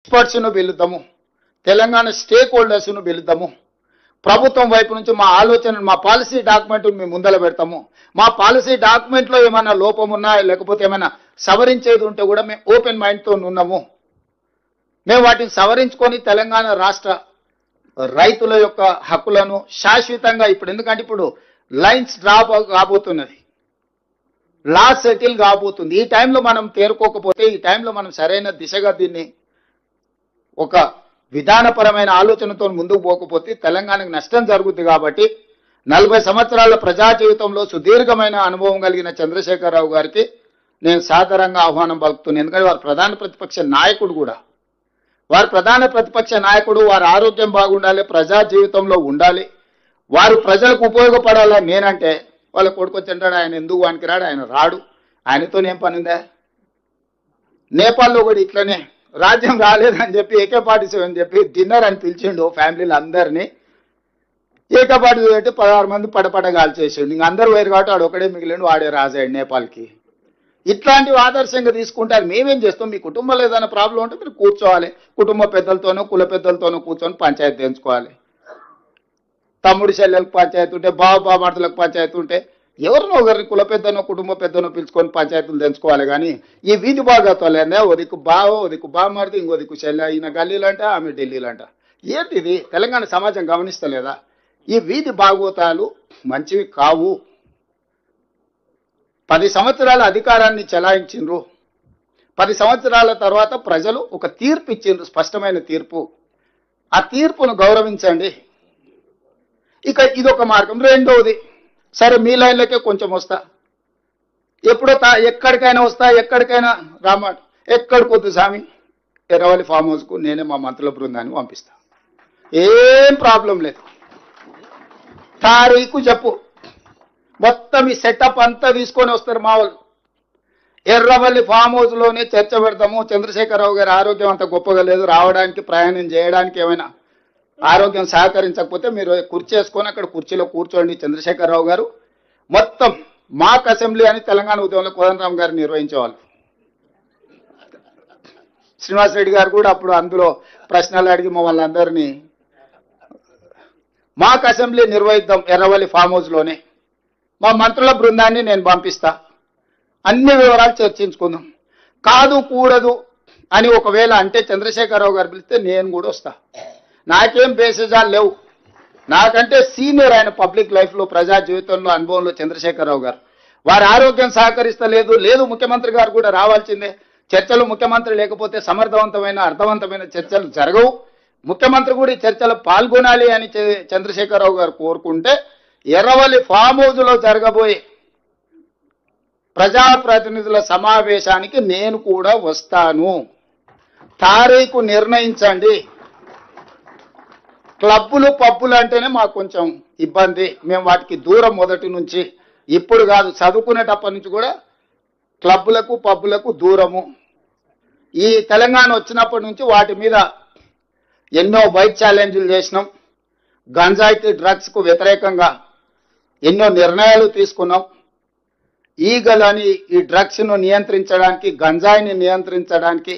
ఎక్స్పర్ట్స్ను పిలుద్దాము, Telangana stake హోల్డర్స్ను పిలుద్దాము, ప్రభుత్వం వైపు నుంచి మా ఆలోచన మా పాలసీ డాక్యుమెంట్ మేము ముందల పెడతాము, మా పాలసీ డాక్యుమెంట్లో ఏమైనా లోపం ఉన్నా లేకపోతే ఏమైనా సవరించేది ఉంటే కూడా మేము ఓపెన్ మైండ్తో ఉన్నాము. మేము వాటిని సవరించుకొని తెలంగాణ రాష్ట్ర రైతుల యొక్క హక్కులను శాశ్వతంగా ఇప్పుడు ఎందుకంటే ఇప్పుడు లైన్స్ డ్రాప్ కాబోతున్నది, లా సెటిల్ కాబోతుంది. ఈ టైంలో మనం తేరుకోకపోతే, ఈ టైంలో మనం సరైన దిశగా దీన్ని ఒక విధానపరమైన ఆలోచనతో ముందుకు పోకపోతే తెలంగాణకు నష్టం జరుగుతుంది. కాబట్టి 40 సంవత్సరాల ప్రజా జీవితంలో సుదీర్ఘమైన అనుభవం కలిగిన చంద్రశేఖరరావు గారికి నేను సాదరంగా ఆహ్వానం పలుకుతున్నాను. ఎందుకంటే వారు ప్రధాన ప్రతిపక్ష నాయకుడు కూడా, వారు ప్రధాన ప్రతిపక్ష నాయకుడు, వారి ఆరోగ్యం బాగుండాలి, ప్రజా జీవితంలో ఉండాలి, వారు ప్రజలకు ఉపయోగపడాలని నేనంటే వాళ్ళ కొడుకు వచ్చింటాడు, ఆయన ఎందుకు వానికి రాడు, ఆయన రాడు, ఆయనతోనేం పని ఉందా? నేపాల్లో కూడా ఇట్లనే రాజ్యం రాలేదని చెప్పి AK-47 అని చెప్పి డిన్నర్ అని పిలిచిండు ఫ్యామిలీలు అందరినీ. AK-47 పెట్టి 16 మంది పడపడగాలు చేసిండు. ఇంక అందరూ వేరు కాబట్టి వాడు ఒకడే మిగిలిండు, వాడే రాజాడు నేపాల్కి. ఇట్లాంటివి ఆదర్శంగా తీసుకుంటారు. మేమేం చేస్తాం, మీ కుటుంబంలో ఏదైనా ప్రాబ్లం ఉంటే మీరు కూర్చోవాలి, కుటుంబ పెద్దలతోనో కుల పెద్దలతోనో కూర్చొని పంచాయతీ తెంచుకోవాలి. తమ్ముడు చెల్లెలకు పంచాయతీ ఉంటే, బావబామర్దులకు పంచాయతీ ఉంటే ఎవరినో ఒకరిని కుల పెద్దనో కుటుంబ పెద్దనో పిలుచుకొని పంచాయతీలు తెంచుకోవాలి. కానీ ఈ వీధి భాగత్వాలేందే ఓ దిక్కు బావ, ఓ దిక్కు బామర్ది, ఇంకో దిక్కు చెల్లె, ఈయన గల్లీలంట ఆమె ఢిల్లీలంట. ఏంటిది? తెలంగాణ సమాజం గమనిస్తలేదా? ఈ వీధి భాగవతాలు మంచివి కావు. 10 సంవత్సరాల అధికారాన్ని చెలాయించిండ్రు, 10 సంవత్సరాల తర్వాత ప్రజలు ఒక తీర్పు ఇచ్చిండ్రు, స్పష్టమైన తీర్పు. ఆ తీర్పును గౌరవించండి. ఇక ఇదొక మార్గం. రెండవది, సరే మీ లైన్లకే కొంచెం వస్తా, ఎప్పుడో ఎక్కడికైనా వస్తా, ఎక్కడికైనా రామాట, ఎక్కడికి వద్దు స్వామి, ఎర్రవల్లి ఫామ్ హౌస్కు నేనే మా మంత్రుల బృందాన్ని పంపిస్తా, ఏం ప్రాబ్లం లేదు. తారీఖు చెప్పు, మొత్తం ఈ సెటప్ అంతా తీసుకొని వస్తారు మా వాళ్ళు. ఎర్రవల్లి ఫామ్ హౌస్లోనే చర్చ పెడతాము. చంద్రశేఖరరావు గారి ఆరోగ్యం అంత గొప్పగా లేదు, రావడానికి ప్రయాణం చేయడానికి ఏమైనా ఆరోగ్యం సహకరించకపోతే మీరు కుర్చీ వేసుకొని అక్కడ కుర్చీలో కూర్చోండి. చంద్రశేఖరరావు గారు మొత్తం మాక్ అసెంబ్లీ అని తెలంగాణ ఉద్యమంలో కోదండరామ్ గారు నిర్వహించేవాళ్ళు. శ్రీనివాస్ రెడ్డి గారు కూడా అప్పుడు అందులో ప్రశ్నలు అడిగి మమ్మల్ని అందరినీ మాక్ అసెంబ్లీ నిర్వహిద్దాం ఎర్రవల్లి ఫామ్ హౌస్లోనే, మా మంత్రుల బృందాన్ని నేను పంపిస్తా, అన్ని వివరాలు చర్చించుకుందాం. కాదు కూడదు అని ఒకవేళ అంటే చంద్రశేఖరరావు గారు పిలిస్తే నేను కూడా వస్తా. నాకేం బేసిజాలు లేవు, నాకంటే సీనియర్ ఆయన పబ్లిక్ లైఫ్లో ప్రజా జీవితంలో అనుభవంలో చంద్రశేఖరరావు గారు. వారి ఆరోగ్యం సహకరిస్తలేదు, లేదు ముఖ్యమంత్రి గారు కూడా రావాల్సిందే. చర్చలు ముఖ్యమంత్రి లేకపోతే సమర్థవంతమైన అర్థవంతమైన చర్చలు జరగవు. ముఖ్యమంత్రి కూడా ఈ చర్చలు పాల్గొనాలి అని చంద్రశేఖరరావు గారు కోరుకుంటే ఎర్రవల్లి ఫామ్ హౌస్లో జరగబోయే ప్రజాప్రతినిధుల సమావేశానికి నేను కూడా వస్తాను. తారీఖు నిర్ణయించండి. క్లబ్బులు పబ్బులు అంటేనే మాకు కొంచెం ఇబ్బంది, మేము వాటికి దూరం మొదటి నుంచి, ఇప్పుడు కాదు చదువుకునేటప్పటి నుంచి కూడా క్లబ్బులకు పబ్బులకు దూరము. ఈ తెలంగాణ వచ్చినప్పటి నుంచి వాటి మీద ఎన్నో బైక్ ఛాలెంజ్లు చేసినాం, గంజాయికి డ్రగ్స్కు వ్యతిరేకంగా ఎన్నో నిర్ణయాలు తీసుకున్నాం. ఈగలని ఈ డ్రగ్స్ను నియంత్రించడానికి, గంజాయిని నియంత్రించడానికి